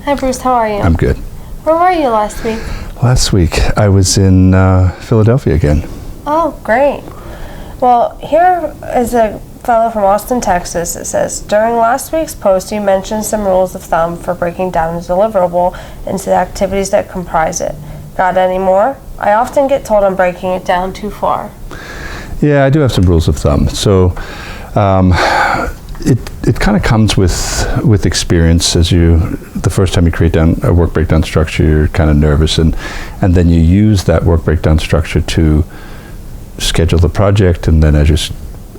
Hi Bruce, how are you? I'm good. Where were you last week? Last week I was in Philadelphia again. Oh, great. Well, here is a fellow from Austin, Texas. It says, during last week's post you mentioned some rules of thumb for breaking down a deliverable into the activities that comprise it. Got any more? I often get told I'm breaking it down too far. Yeah, I do have some rules of thumb. So it kind of comes with experience. The first time you create a work breakdown structure, you're kind of nervous, and then you use that work breakdown structure to schedule the project, and then as you're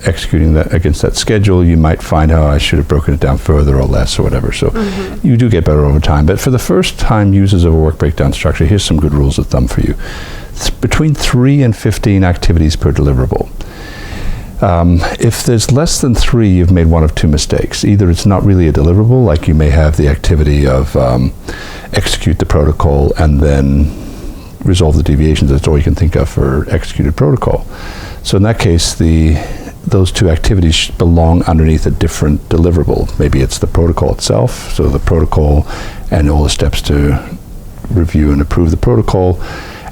executing that against that schedule, you might find, oh, I should have broken it down further or less or whatever. So you do get better over time. But for the first time users of a work breakdown structure, here's some good rules of thumb for you. It's between 3 and 15 activities per deliverable. If there's less than 3, you've made one of two mistakes. Either it's not really a deliverable, like you may have the activity of execute the protocol and then resolve the deviations. That's all you can think of for executed protocol. So in that case, those two activities belong underneath a different deliverable. Maybe it's the protocol itself, so the protocol and all the steps to review and approve the protocol,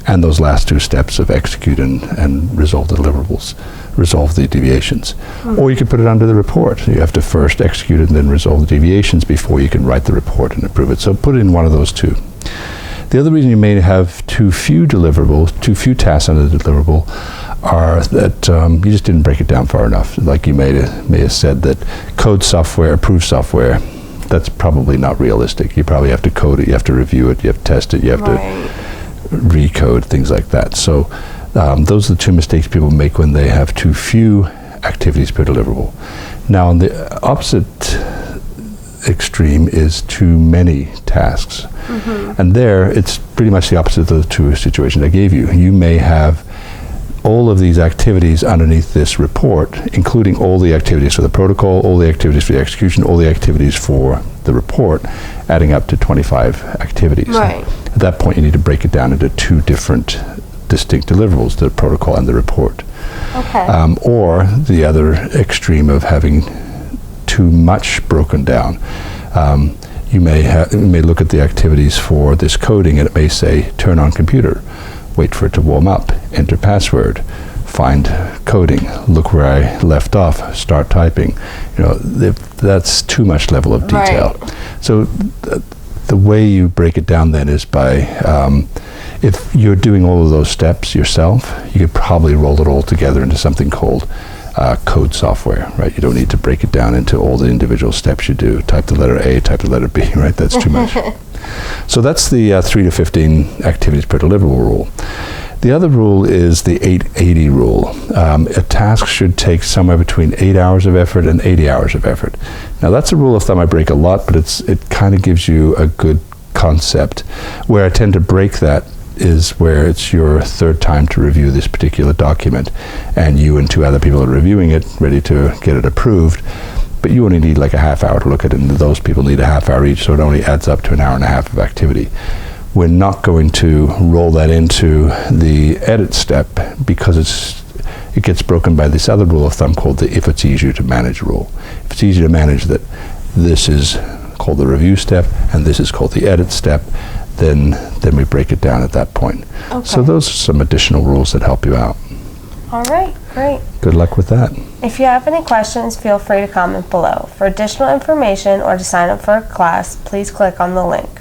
and those last two steps of execute and resolve the deliverables, resolve the deviations. Or you could put it under the report. You have to first execute it and then resolve the deviations before you can write the report and approve it. So put it in one of those two. The other reason you may have too few tasks under the deliverable are that you just didn't break it down far enough. Like you may have said that code software, approve software, that's probably not realistic. You probably have to code it, you have to review it, you have to test it, you have to recode, things like that. So those are the two mistakes people make when they have too few activities per deliverable. Now on the opposite extreme is too many tasks. And there it's pretty much the opposite of the two situations I gave you. You may have all of these activities underneath this report, including all the activities for the protocol, all the activities for the execution, all the activities for the report, adding up to 25 activities. Right. At that point you need to break it down into two different distinct deliverables, the protocol and the report. Okay. Or the other extreme of having too much broken down. You may look at the activities for this coding and it may say turn on computer, wait for it to warm up, enter password, find coding, look where I left off, start typing. That's too much level of detail. Right. So the way you break it down then is by if you're doing all of those steps yourself, you could probably roll it all together into something called code software, right? You don't need to break it down into all the individual steps you do. Type the letter A, type the letter B, right? That's too much. So that's the 3 to 15 activities per deliverable rule. The other rule is the 880 rule. A task should take somewhere between 8 hours of effort and 80 hours of effort. Now that's a rule of thumb I break a lot, but it kind of gives you a good concept. Where I tend to break that is where it's your third time to review this particular document and you and 2 other people are reviewing it, ready to get it approved, but you only need like a half hour to look at it, and those people need a half hour each, so it only adds up to an hour and a half of activity. We're not going to roll that into the edit step because it gets broken by this other rule of thumb called the if it's easier to manage rule. If it's easier to manage that this is called the review step and this is called the edit step, then we break it down at that point. Okay. So those are some additional rules that help you out. All right, great. Good luck with that. If you have any questions, feel free to comment below. For additional information or to sign up for a class, please click on the link.